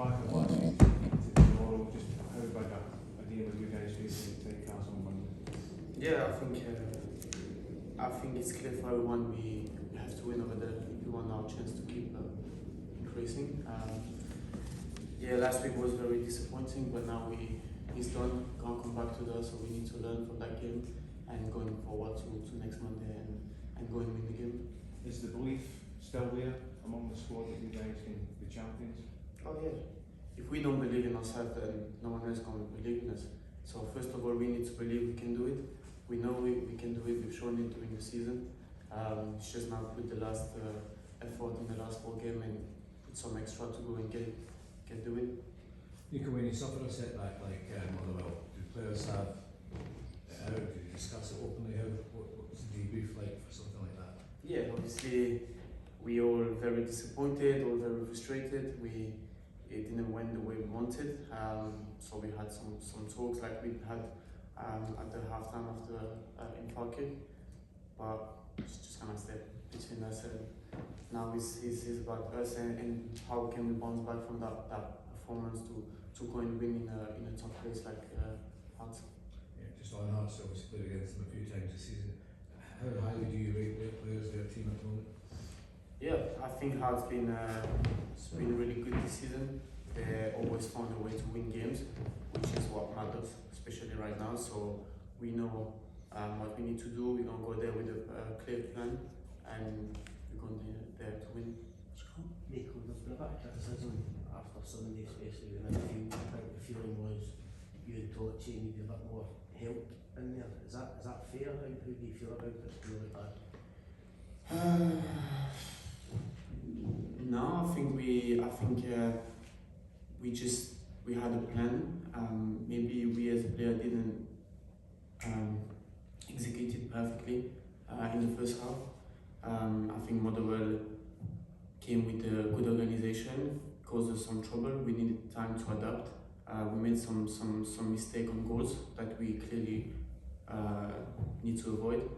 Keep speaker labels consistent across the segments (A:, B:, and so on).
A: back of last week to tomorrow, just how big a deal are you guys facing at Newcastle on Monday?
B: Yeah, I think it's clear for everyone we have to win over there if we want our chance to keep increasing. Yeah, last week was very disappointing, but now he's done, can't come back to that, so we need to learn from that game and going forward to next Monday and go and win the game.
A: Is the belief still there among the squad that you guys can be champions?
B: Oh yeah. If we don't believe in ourselves, then no one else can believe in us. So first of all, we need to believe we can do it. We know we can do it. We've shown it during the season. It's just now put the last effort in the last 4 games and put some extra to go and get the win.
C: Nico, when you suffer a setback like Motherwell, do players have, how do you discuss it openly? What's the debrief like for something like that?
B: Yeah, obviously we all very disappointed, all very frustrated. It didn't went the way we wanted, so we had some talks like we had at the halftime after in Falkirk, but it's just kind of step between us and now it's about us and how can we bounce back from that performance to go and win in a tough place like Hearts.
C: Yeah, just on Hearts, obviously played against them a few times this season. How highly do you rate their players, their team at the moment?
B: Yeah, I think Hearts it's been really good this season. They always found a way to win games, which is what matters, especially right now. So we know what we need to do. We're going to go there with a clear plan and we're going there to win.
D: Nico, there's been a bit of criticism after Sunday, especially in the midfield. I think the feeling was you and Tochi needed a bit more help in there. Is that fair? How do you feel about it? Really bad?
B: No, I think we had a plan. Maybe we as a player didn't execute it perfectly in the first half. I think Motherwell came with a good organization, caused us some trouble. We needed time to adapt. We made some mistake on goals that we clearly need to avoid.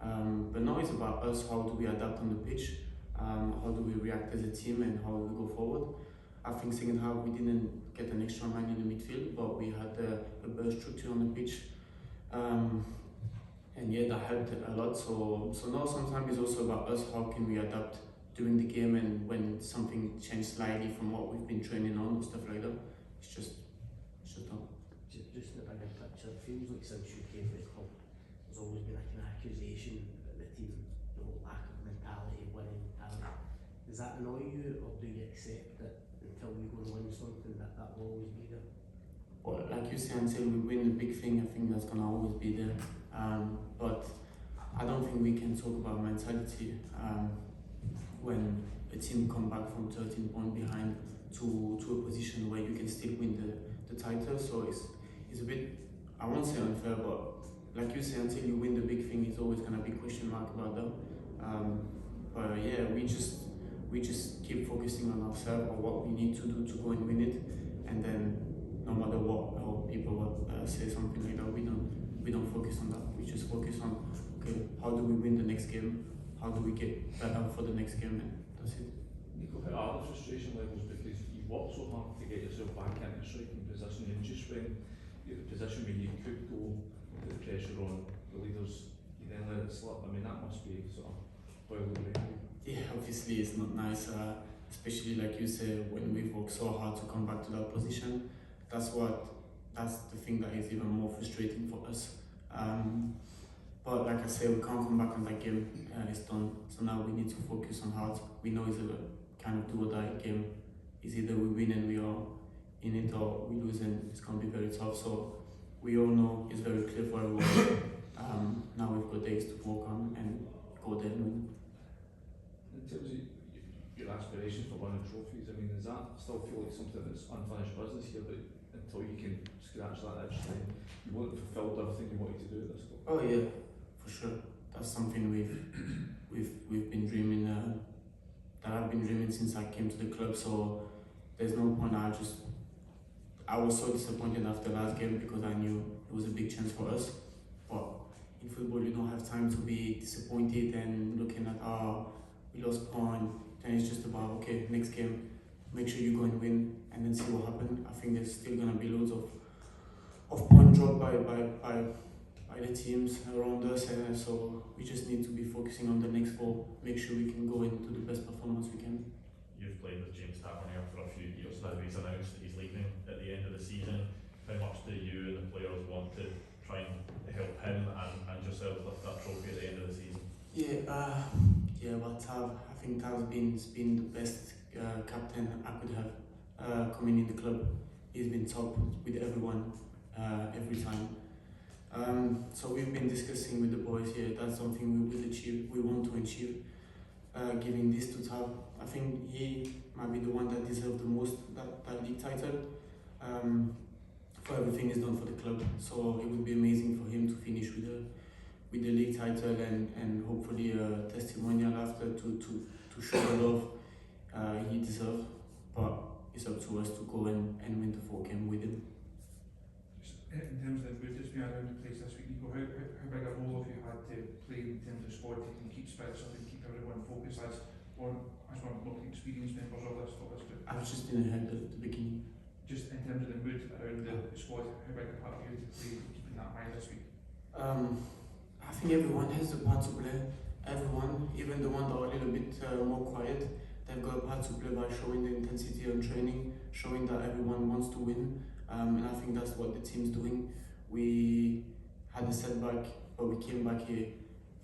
B: But now it's about us. How do we adapt on the pitch? How do we react as a team and how do we go forward? I think second half we didn't get an extra man in the midfield, but we had a better structure on the pitch. And yeah, that helped a lot. So now sometimes it's also about us. How can we adapt during the game and when something changed slightly from what we've been training on and stuff like that. It's just done.
D: Just in the bigger picture, it feels like since you came to the club, there's always been a kind of accusation that the team, lack of mentality, winning mentality. Does that annoy you, or do you accept that until we go and win something that will always be there?
B: Well, like you say, until we win a big thing, I think that's gonna always be there. But I don't think we can talk about mentality when a team come back from 13 points behind to a position where you can still win the title. So it's a bit, I won't say unfair, but like you say, until you win the big thing, it's always gonna be question mark about that. But yeah, we just keep focusing on ourselves, on what we need to do to go and win it, and then no matter what, I hope people will say something like that. We don't focus on that. We just focus on, okay, how do we win the next game? How do we get better for the next game? And that's it.
E: Nico, how are the frustration levels, because you worked so hard to get yourself back into striking position, and just when you're in a position where you could go put the pressure on the leaders, you then let it slip. I mean, that must be sort of boiling the brain.
B: Yeah, obviously it's not nice, especially like you say, when we've worked so hard to come back to that position. That's the thing that is even more frustrating for us. But like I said, we can't come back on that game. It's done. So now we need to focus on Hearts. We know it's a kind of do or die game. It's either we win and we are in it, or we lose and it's going to be very tough. So we all know it's very clear for everyone. Now we've got days to work on and go there and win.
E: In terms of your aspirations for winning trophies, I mean, does that still feel like something that's unfinished business here, that until you can scratch that edge line, you won't have fulfilled everything you wanted to do at this club?
B: Oh yeah, for sure. That's something we've been dreaming, that I've been dreaming since I came to the club. So there's no point. I was so disappointed after last game because I knew it was a big chance for us. But in football, you don't have time to be disappointed and looking at we lost point. Then it's just about, okay, next game, make sure you go and win, and then see what happens. I think there's still gonna be loads of point drop by the teams around us, so we just need to be focusing on the next four, make sure we can go into the best performance we can.
F: You've played with James Tavernier for a few years now. He's announced that he's leaving at the end of the season. How much do you and the players want to try and help him and yourself lift that trophy at the end of the season?
B: Well, I think Tav's been the best captain I could have coming in the club. He's been top with everyone every time. So we've been discussing with the boys here. That's something we will achieve. We want to achieve. Giving this to Tav, I think he might be the one that deserves the most that league title. For everything he's done for the club, so it would be amazing for him to finish with the league title and hopefully a testimonial after to show the love he deserves. But it's up to us to go and win the 4 game with him.
A: Just in terms of the mood that's been around the place this week, Nico, how big a role have you had to play in terms of squad to keep spirits up and keep everyone focused as one of the experienced members of this group?
B: I was just in the head at the beginning.
A: Just in terms of the mood around the squad, how big a part of you to play keeping that high this week?
B: I think everyone has a part to play. Everyone, even the ones that are a little bit more quiet, they've got a part to play by showing the intensity on training, showing that everyone wants to win. And I think that's what the team's doing. We had a setback, but we came back here,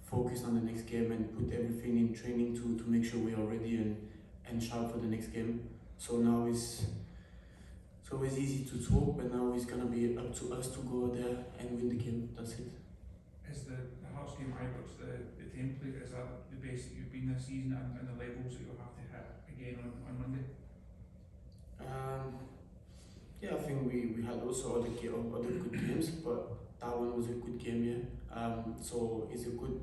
B: focused on the next game and put everything in training to make sure we are ready and sharp for the next game. So now it's always easy to talk, but now it's gonna be up to us to go there and win the game. That's it.
A: Is the Hearts game Ibrox the template? Is that the best that you've been this season and the levels that you'll have to hit again on Monday?
B: I think we had also other good games, but that one was a good game, yeah. So it's a good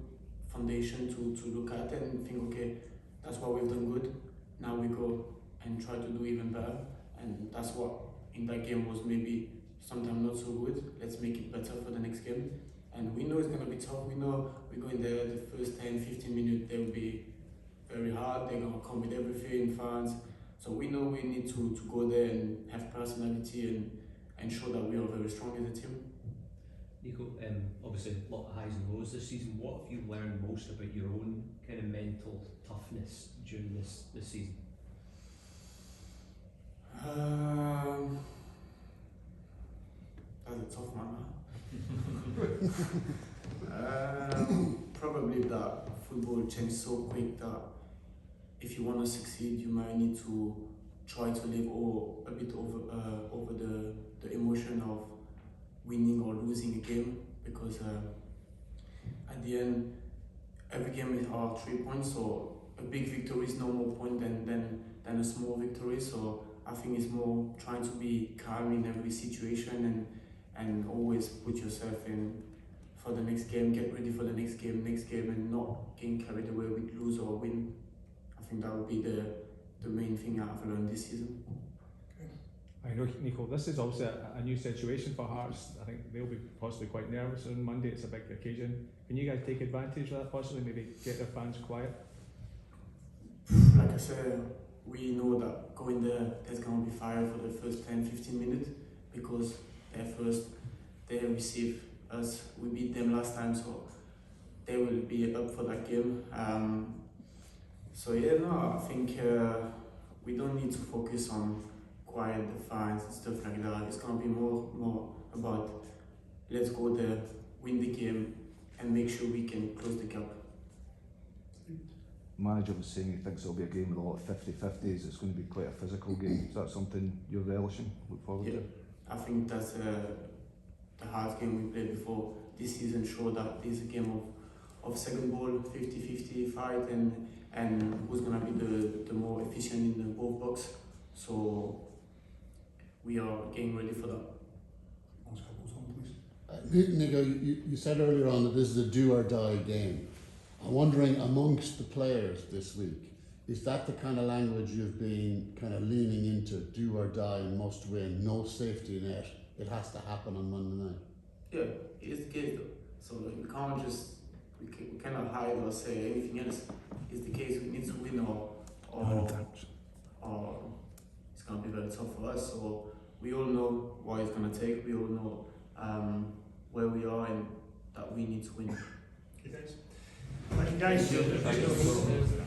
B: foundation to look at and think, okay, that's what we've done good. Now we go and try to do even better, and that's what in that game was maybe sometimes not so good. Let's make it better for the next game. And we know it's going to be tough. We know we go in there, the first 10-15 minutes, they will be very hard. They're going to come with everything, fans. So we know we need to go there and have personality and show that we are very strong as a team.
G: Nico, obviously a lot of highs and lows this season. What have you learned most about your own kind of mental toughness during this season?
B: That's a tough one, huh? Probably that football changed so quick that if you want to succeed, you might need to try to live a bit over the emotion of winning or losing a game, because at the end, every game is 3 points, so a big victory is no more point than a small victory. So I think it's more trying to be calm in every situation and always put yourself in for the next game, get ready for the next game, and not getting carried away with lose or win. I think that would be the main thing I've learned this season.
H: I know, Nico, this is also a new situation for Hearts. I think they'll be possibly quite nervous on Monday. It's a big occasion. Can you guys take advantage of that, possibly maybe get their fans quiet?
B: Like I said, we know that going there's going to be fire for the first 10-15 minutes, because they receive us. We beat them last time, so they will be up for that game. I think we don't need to focus on quiet the fans and stuff like that. It's going to be more about let's go there, win the game, and make sure we can close the gap.
I: Manager was saying he thinks it'll be a game with a lot of 50-50s. It's going to be quite a physical game. Is that something you're relishing? Look forward to?
B: I think that's the hard game we played before this season showed that this is a game of second ball, 50-50 fight, and who's going to be the more efficient in the both box. So we are getting ready for that.
J: Nico, you said earlier on that this is a do or die game. I'm wondering, amongst the players this week, is that the kind of language you've been kind of leaning into? Do or die, must win, no safety net. It has to happen on Monday night.
B: Yeah, it's the case though. So we can't we cannot hide or say anything else. It's the case. We need to win or tough for us. So we all know what it's going to take. We all know where we are and that we need to win.
K: Okay, thanks. Thank you, guys.
B: Thank you.